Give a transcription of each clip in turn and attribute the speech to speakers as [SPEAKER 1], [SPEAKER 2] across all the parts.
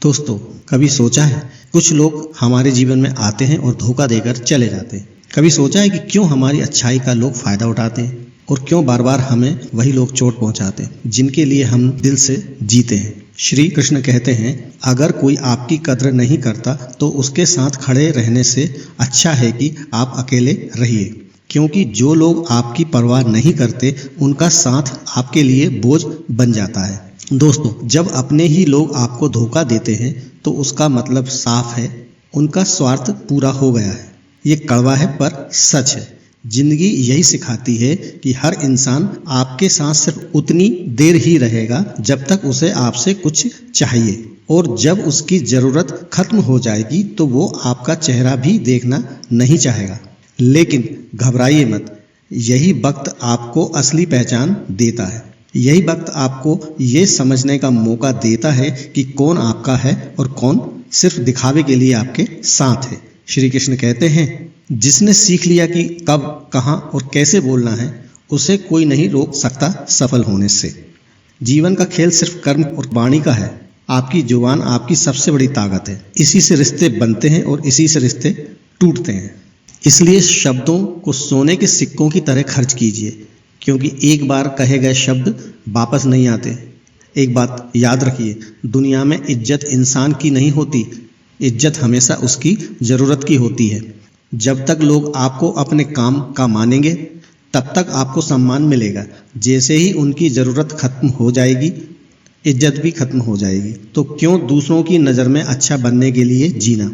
[SPEAKER 1] दोस्तों, कभी सोचा है कुछ लोग हमारे जीवन में आते हैं और धोखा देकर चले जाते हैं। कभी सोचा है कि क्यों हमारी अच्छाई का लोग फायदा उठाते हैं और क्यों बार बार हमें वही लोग चोट पहुंचाते हैं जिनके लिए हम दिल से जीते हैं। श्री कृष्ण कहते हैं, अगर कोई आपकी कद्र नहीं करता तो उसके साथ खड़े रहने से अच्छा है कि आप अकेले रहिए, क्योंकि जो लोग आपकी परवाह नहीं करते उनका साथ आपके लिए बोझ बन जाता है। दोस्तों, जब अपने ही लोग आपको धोखा देते हैं तो उसका मतलब साफ है, उनका स्वार्थ पूरा हो गया है। ये कड़वा है पर सच है। जिंदगी यही सिखाती है कि हर इंसान आपके साथ सिर्फ उतनी देर ही रहेगा जब तक उसे आपसे कुछ चाहिए, और जब उसकी ज़रूरत खत्म हो जाएगी तो वो आपका चेहरा भी देखना नहीं चाहेगा। लेकिन घबराइए मत, यही वक्त आपको असली पहचान देता है। यही वक्त आपको ये समझने का मौका देता है कि कौन आपका है और कौन सिर्फ दिखावे के लिए आपके साथ है। श्री कृष्ण कहते हैं, जिसने सीख लिया कि कब, कहाँ और कैसे बोलना है, उसे कोई नहीं रोक सकता सफल होने से। जीवन का खेल सिर्फ कर्म और वाणी का है। आपकी जुबान आपकी सबसे बड़ी ताकत है। इसी से रिश्ते बनते हैं और इसी से रिश्ते टूटते हैं। इसलिए शब्दों को सोने के सिक्कों की तरह खर्च कीजिए, क्योंकि एक बार कहे गए शब्द वापस नहीं आते। एक बात याद रखिए, दुनिया में इज्जत इंसान की नहीं होती, इज्जत हमेशा उसकी ज़रूरत की होती है। जब तक लोग आपको अपने काम का मानेंगे तब तक आपको सम्मान मिलेगा। जैसे ही उनकी ज़रूरत खत्म हो जाएगी, इज्जत भी खत्म हो जाएगी। तो क्यों दूसरों की नज़र में अच्छा बनने के लिए जीना?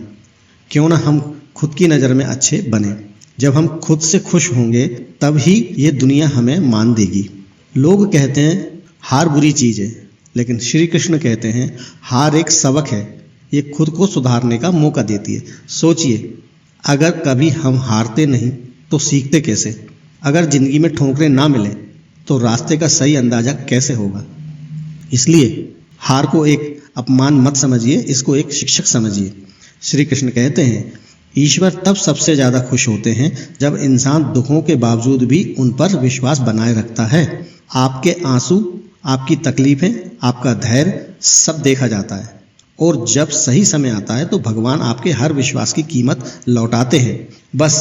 [SPEAKER 1] क्यों ना हम खुद की नज़र में अच्छे बने। जब हम खुद से खुश होंगे तब ही ये दुनिया हमें मान देगी। लोग कहते हैं हार बुरी चीज़ है, लेकिन श्री कृष्ण कहते हैं हार एक सबक है, ये खुद को सुधारने का मौका देती है। सोचिए, अगर कभी हम हारते नहीं तो सीखते कैसे? अगर ज़िंदगी में ठोकरें ना मिलें तो रास्ते का सही अंदाज़ा कैसे होगा? इसलिए हार को एक अपमान मत समझिए, इसको एक शिक्षक समझिए। श्री कृष्ण कहते हैं, ईश्वर तब सबसे ज़्यादा खुश होते हैं जब इंसान दुखों के बावजूद भी उन पर विश्वास बनाए रखता है। आपके आंसू, आपकी तकलीफ़ें, आपका धैर्य सब देखा जाता है, और जब सही समय आता है तो भगवान आपके हर विश्वास की कीमत लौटाते हैं। बस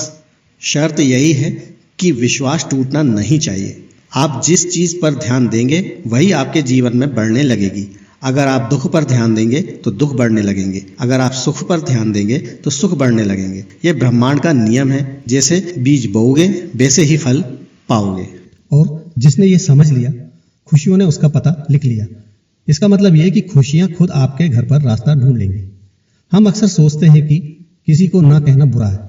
[SPEAKER 1] शर्त यही है कि विश्वास टूटना नहीं चाहिए। आप जिस चीज़ पर ध्यान देंगे वही आपके जीवन में बढ़ने लगेगी। अगर आप दुख पर ध्यान देंगे तो दुख बढ़ने लगेंगे, अगर आप सुख पर ध्यान देंगे तो सुख बढ़ने लगेंगे। ये ब्रह्मांड का नियम है, जैसे बीज बोओगे वैसे ही फल पाओगे।
[SPEAKER 2] और जिसने ये समझ लिया, खुशियों ने उसका पता लिख लिया। इसका मतलब ये है कि खुशियाँ खुद आपके घर पर रास्ता ढूंढ लेंगी। हम अक्सर सोचते हैं कि किसी को ना कहना बुरा है,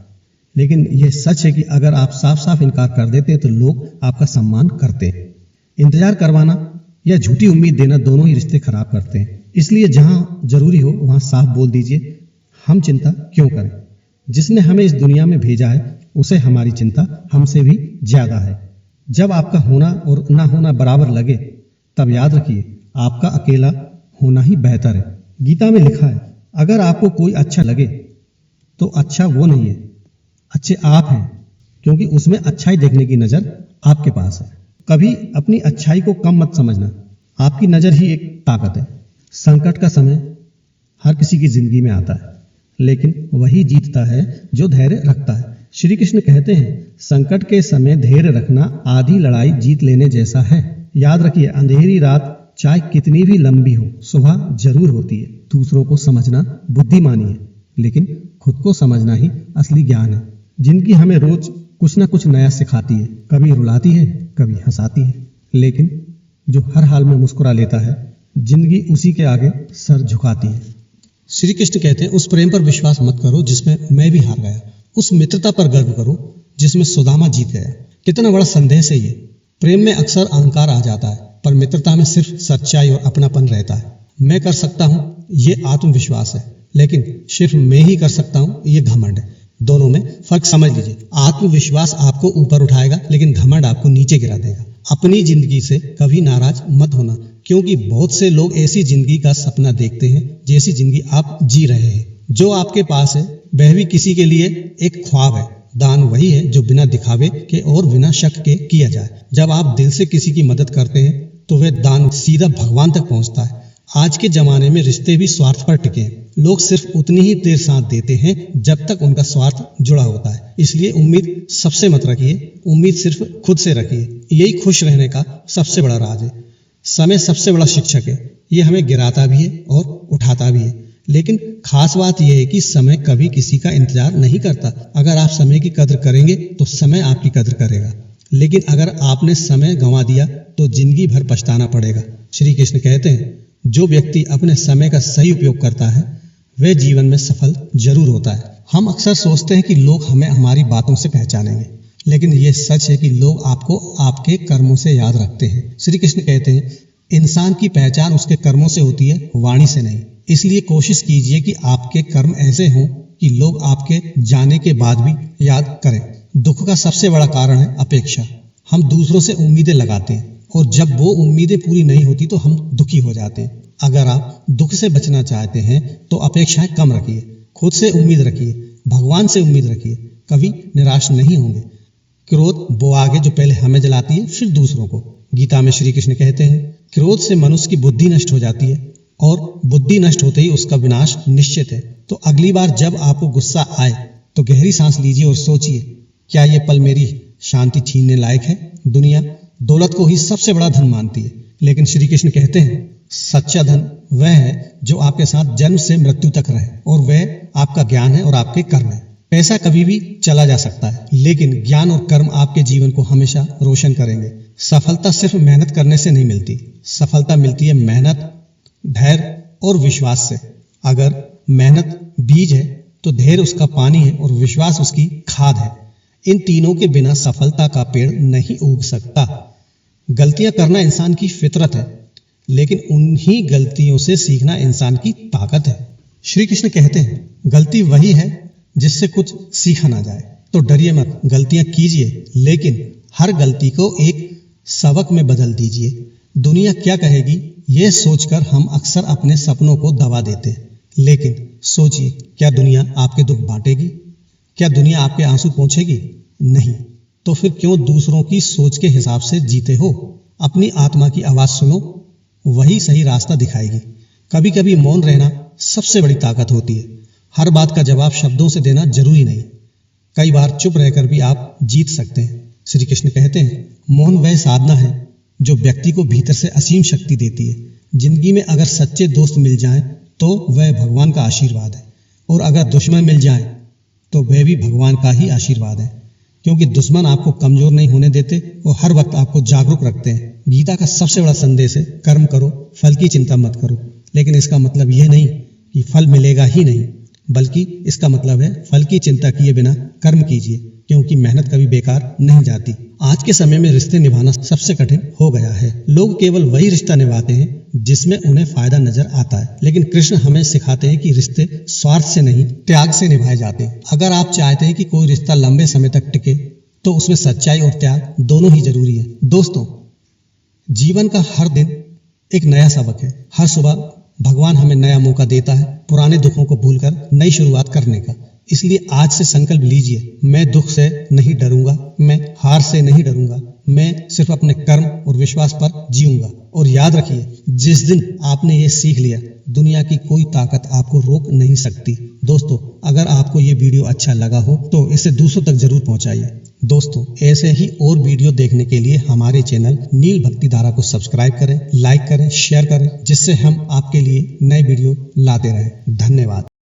[SPEAKER 2] लेकिन यह सच है कि अगर आप साफ साफ इनकार कर देते हैं तो लोग आपका सम्मान करते हैं। इंतजार करवाना या झूठी उम्मीद देना दोनों ही रिश्ते खराब करते हैं। इसलिए जहां जरूरी हो वहां साफ बोल दीजिए, हम चिंता क्यों करें? जिसने हमें इस दुनिया में भेजा है उसे हमारी चिंता हमसे भी ज्यादा है। जब आपका होना और ना होना बराबर लगे तब याद रखिए, आपका अकेला होना ही बेहतर है। गीता में लिखा है, अगर आपको कोई अच्छा लगे तो अच्छा वो नहीं है, अच्छे आप हैं, क्योंकि उसमें अच्छाई देखने की नज़र आपके पास है। कभी अपनी अच्छाई को कम मत समझना, आपकी नज़र ही एक ताकत है। संकट का समय हर किसी की जिंदगी में आता है, लेकिन वही जीतता है जो धैर्य रखता है। श्री कृष्ण कहते हैं, संकट के समय धैर्य रखना आधी लड़ाई जीत लेने जैसा है। याद रखिए, अंधेरी रात चाहे कितनी भी लंबी हो, सुबह जरूर होती है। दूसरों को समझना बुद्धिमानी है, लेकिन खुद को समझना ही असली ज्ञान है। जिंदगी हमें रोज कुछ ना कुछ नया सिखाती है, कभी रुलाती है, कभी हंसाती है, लेकिन जो हर हाल में मुस्कुरा लेता है, जिंदगी उसी के आगे सर झुकाती है।
[SPEAKER 3] श्री कृष्ण कहते हैं, उस प्रेम पर विश्वास मत करो जिसमें मैं भी हार गया, उस मित्रता पर गर्व करो जिसमें सुदामा जीत गया। कितना बड़ा संदेश है ये। प्रेम में अक्सर अहंकार आ जाता है, पर मित्रता में सिर्फ सच्चाई और अपनापन रहता है। मैं कर सकता हूँ, ये आत्मविश्वास है, लेकिन सिर्फ मैं ही कर सकता हूँ, ये घमंड है। दोनों में फर्क समझ लीजिए। आत्मविश्वास आपको ऊपर उठाएगा, लेकिन घमंड आपको नीचे गिरा देगा। अपनी जिंदगी से कभी नाराज मत होना, क्योंकि बहुत से लोग ऐसी जिंदगी का सपना देखते हैं जैसी जिंदगी आप जी रहे हैं। जो आपके पास है वह भी किसी के लिए एक ख्वाब है। दान वही है जो बिना दिखावे के और बिना शक के किया जाए। जब आप दिल से किसी की मदद करते हैं तो वह दान सीधा भगवान तक पहुंचता है। आज के जमाने में रिश्ते भी स्वार्थ पर टिके हैं। लोग सिर्फ उतनी ही देर साथ देते हैं जब तक उनका स्वार्थ जुड़ा होता है। इसलिए उम्मीद सबसे मत रखिए, उम्मीद सिर्फ खुद से रखिए। यही खुश रहने का सबसे बड़ा राज है। समय सबसे बड़ा शिक्षक है। ये हमें गिराता भी है और उठाता भी है। लेकिन खास बात यह है कि समय कभी किसी का इंतजार नहीं करता। अगर आप समय की कद्र करेंगे तो समय आपकी कद्र करेगा। लेकिन अगर आपने समय गंवा दिया तो जिंदगी भर पछताना पड़ेगा। श्री कृष्ण कहते हैं, जो व्यक्ति अपने समय का सही उपयोग करता है वह जीवन में सफल जरूर होता है। हम अक्सर सोचते हैं कि लोग हमें हमारी बातों से पहचानेंगे, लेकिन यह सच है कि लोग आपको आपके कर्मों से याद रखते हैं। श्री कृष्ण कहते हैं, इंसान की पहचान उसके कर्मों से होती है, वाणी से नहीं। इसलिए कोशिश कीजिए कि आपके कर्म ऐसे हों कि लोग आपके जाने के बाद भी याद करें। दुख का सबसे बड़ा कारण है अपेक्षा। हम दूसरों से उम्मीदें लगाते हैं और जब वो उम्मीदें पूरी नहीं होती तो हम दुखी हो जाते हैं। अगर आप दुख से बचना चाहते हैं तो अपेक्षाएं कम रखिए, खुद से उम्मीद रखिए, भगवान से उम्मीद रखिए, कभी निराश नहीं होंगे। क्रोध वो आग है जो पहले हमें जलाती है फिर दूसरों को। गीता में श्री कृष्ण कहते हैं, क्रोध से मनुष्य की बुद्धि नष्ट हो जाती है और बुद्धि नष्ट होते ही उसका विनाश निश्चित है। तो अगली बार जब आपको गुस्सा आए तो गहरी सांस लीजिए और सोचिए, क्या ये पल मेरी शांति छीनने लायक है? दुनिया दौलत को ही सबसे बड़ा धन मानती है, लेकिन श्री कृष्ण कहते हैं, सच्चा धन वह है जो आपके साथ जन्म से मृत्यु तक रहे, और वह आपका ज्ञान है और आपके कर्म है। पैसा कभी भी चला जा सकता है, लेकिन ज्ञान और कर्म आपके जीवन को हमेशा रोशन करेंगे। सफलता सिर्फ मेहनत करने से नहीं मिलती, सफलता मिलती है मेहनत, धैर्य और विश्वास से। अगर मेहनत बीज है तो धैर्य उसका पानी है और विश्वास उसकी खाद है। इन तीनों के बिना सफलता का पेड़ नहीं उग सकता। गलतियां करना इंसान की फितरत है, लेकिन उन्हीं गलतियों से सीखना इंसान की ताकत है। श्री कृष्ण कहते हैं, गलती वही है जिससे कुछ सीखा ना जाए। तो डरिए मत, गलतियां कीजिए, लेकिन हर गलती को एक सबक में बदल दीजिए। दुनिया क्या कहेगी यह सोचकर हम अक्सर अपने सपनों को दबा देते हैं। लेकिन सोचिए, क्या दुनिया आपके दुख बांटेगी? क्या दुनिया आपके आंसू पोंछेगी? नहीं। तो फिर क्यों दूसरों की सोच के हिसाब से जीते हो? अपनी आत्मा की आवाज सुनो, वही सही रास्ता दिखाएगी। कभी कभी मौन रहना सबसे बड़ी ताकत होती है। हर बात का जवाब शब्दों से देना जरूरी नहीं। कई बार चुप रहकर भी आप जीत सकते हैं। श्री कृष्ण कहते हैं, मौन वह साधना है जो व्यक्ति को भीतर से असीम शक्ति देती है। जिंदगी में अगर सच्चे दोस्त मिल जाएं तो वह भगवान का आशीर्वाद है, और अगर दुश्मन मिल जाएं तो वह भी भगवान का ही आशीर्वाद है, क्योंकि दुश्मन आपको कमजोर नहीं होने देते और हर वक्त आपको जागरूक रखते हैं। गीता का सबसे बड़ा संदेश है, कर्म करो, फल की चिंता मत करो। लेकिन इसका मतलब यह नहीं कि फल मिलेगा ही नहीं, बल्कि इसका मतलब है फल की चिंता किए बिना कर्म कीजिए, क्योंकि मेहनत कभी बेकार नहीं जाती। आज के समय में रिश्ते निभाना सबसे कठिन हो गया है। लोग केवल वही रिश्ता निभाते हैं जिसमें उन्हें फायदा नजर आता है, लेकिन कृष्ण हमें सिखाते हैं कि रिश्ते स्वार्थ से नहीं, त्याग से निभाए जाते हैं। अगर आप चाहते हैं कि कोई रिश्ता लंबे समय तक टिके तो उसमें सच्चाई और त्याग दोनों ही जरूरी है। दोस्तों, जीवन का हर दिन एक नया सबक है। हर सुबह भगवान हमें नया मौका देता है पुराने दुखों को भूलकर नई शुरुआत करने का। इसलिए आज से संकल्प लीजिए, मैं दुख से नहीं डरूंगा, मैं हार से नहीं डरूंगा, मैं सिर्फ अपने कर्म और विश्वास पर जीऊंगा। और याद रखिए, जिस दिन आपने ये सीख लिया, दुनिया की कोई ताकत आपको रोक नहीं सकती। दोस्तों, अगर आपको ये वीडियो अच्छा लगा हो तो इसे दूसरों तक जरूर पहुंचाइए। दोस्तों, ऐसे ही और वीडियो देखने के लिए हमारे चैनल नील भक्ति धारा को सब्सक्राइब करें, लाइक करें, शेयर करें, जिससे हम आपके लिए नए वीडियो लाते रहें। धन्यवाद।